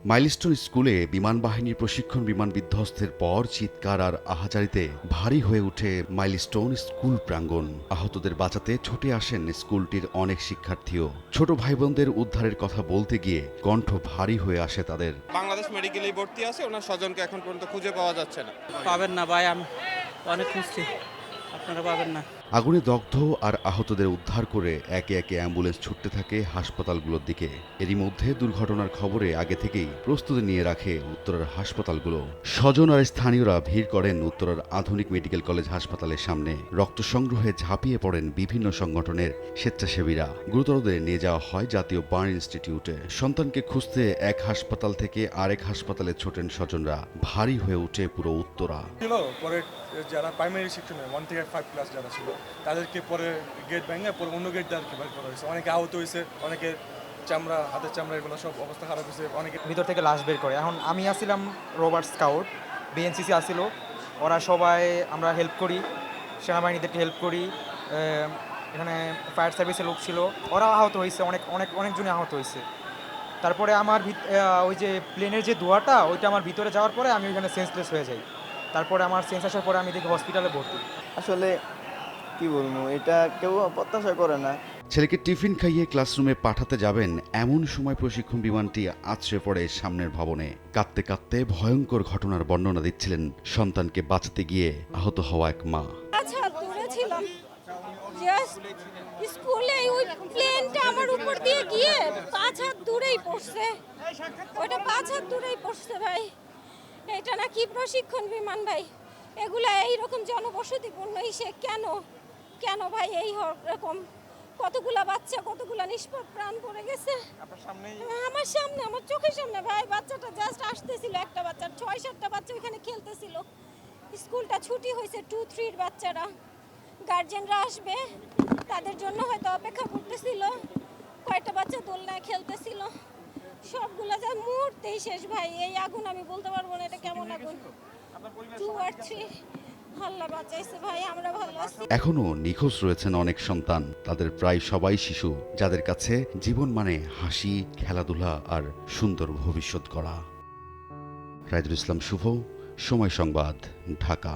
Milestone স্কুলে বিমান বাহিনীর প্রশিক্ষণ বিমান বিধ্বস্তের পর চিৎকার আর আহাজারিতে ভারী হয়ে ওঠে মাইলস্টোন স্কুল প্রাঙ্গণ। আহতদের বাঁচাতে ছুটে আসেন স্কুলটির অনেক শিক্ষার্থীও। ছোট ভাই বোনদের উদ্ধারের কথা বলতে গিয়ে কণ্ঠ ভারী হয়ে আসে তাদের। বাংলাদেশ মেডিকেলে ভর্তি আছে, ওনার স্বজনকে এখন পর্যন্ত খুঁজে পাওয়া যাচ্ছে না। পাবেন না ভাই, আমি অনেক খুঁজছি, আপনারা পাবেন না। আগুনে দগ্ধ আর আহতদের উদ্ধার করে একে একে অ্যাম্বুলেন্স ছুটতে থাকে হাসপাতালগুলোর দিকে। এরই মধ্যে দুর্ঘটনার খবরে আগে থেকেই প্রস্তুতি নিয়ে রাখে উত্তরার হাসপাতালগুলো। স্বজন আর স্থানীয়রা ভিড় করেন উত্তরার আধুনিক মেডিকেল কলেজ হাসপাতালের সামনে। রক্ত সংগ্রহে ঝাঁপিয়ে পড়েন বিভিন্ন সংগঠনের স্বেচ্ছাসেবীরা। গুরুতরদের নিয়ে যাওয়া হয় জাতীয় বার্ন ইনস্টিটিউটে। সন্তানকে খুঁজতে এক হাসপাতাল থেকে আরেক হাসপাতালে ছোটেন স্বজনরা। ভারী হয়ে ওঠে পুরো উত্তরা। পরে যারা প্রাইমারি সেকশনে 1 থেকে 5 ক্লাস যারা ছিল তাদেরকে পরে গেট ভেঙে পরে অন্য গেট দিয়ে বের করা হয়েছে। অনেকে আহত হয়েছে, অনেকে চামড়া, হাতের চামড়া এগুলো সব অবস্থা খারাপ হয়েছে। অনেকে ভিতর থেকে লাশ বের করে। এখন আমি আসছিলাম রোভার স্কাউট, বিএনসিসি আসছিল, ওরা সবাই আমরা হেল্প করি, সেনাবাহিনীদেরকে হেল্প করি। এখানে ফায়ার সার্ভিসের লোক ছিল, ওরা আহত হয়েছে, অনেকজনই আহত হয়েছে। তারপরে আমার ওই যে প্লেনের যে ধোঁয়াটা ওইটা আমার ভিতরে যাওয়ার পরে আমি ওইখানে সেন্সলেস হয়ে যাই। তারপরে আমার সেন্স আসার পরে আমি দেখি হসপিটালে ভর্তি। আসলে কি বলবো, এটা কেউ প্রত্যাশা করে না। ছেলেকে টিফিন খাইয়ে ক্লাসরুমে পাঠাতে যাবেন এমন সময় প্রশিক্ষণ বিমানটি আছড়ে পড়ে সামনের ভবনে। কাঁদতে কাঁদতে ভয়ঙ্কর ঘটনার বর্ণনা দিচ্ছিলেন সন্তানকে বাঁচাতে গিয়ে আহত হওয়া এক মা। আচ্ছা, দূরে ছিলাম, জাস্ট স্কুলে ওই প্লেনটা আমার উপর দিয়ে গিয়ে 5 হাত দূরেই পড়ছে। ওইটা 5 হাত দূরেই পড়ছে ভাই। এটা না কি প্রশিক্ষণ বিমান ভাই, এগুলা এইরকম জনবসতিপূর্ণ ইসে কেন ভাই এই রকম কতগুলা বাচ্চা, কতগুলা নিষ্পাপ প্রাণ পড়ে গেছে আমার সামনে, আমার চোখের সামনে ভাই। বাচ্চাটা জাস্ট আসতেছিল, একটা বাচ্চা, 6-7টা বাচ্চা ওইখানে খেলতেছিল। স্কুলটা ছুটি হয়েছে, 2-3 বাচ্চারা, গার্জেনরা আসবে তাদের জন্য হয়তো অপেক্ষা করতেছিল। কয়েকটা বাচ্চা দোলনায় খেলতেছিল, সবগুলা যা মুহূর্তেই শেষ ভাই। এই আগুন আমি বলতে পারবো না এটা কেমন আগুন। 2 আর 3 আল্লাহ বাঁচাইছে ভাই, আমরা ভালো আছি। এখনো নিখোঁজ রয়েছেন অনেক সন্তান। তাদের প্রায় সবাই শিশু, যাদের কাছে জীবন মানে হাসি, খেলাধুলা আর সুন্দর ভবিষ্যৎ গড়া। রাইদুল ইসলাম শুভ, সময় সংবাদ, ঢাকা।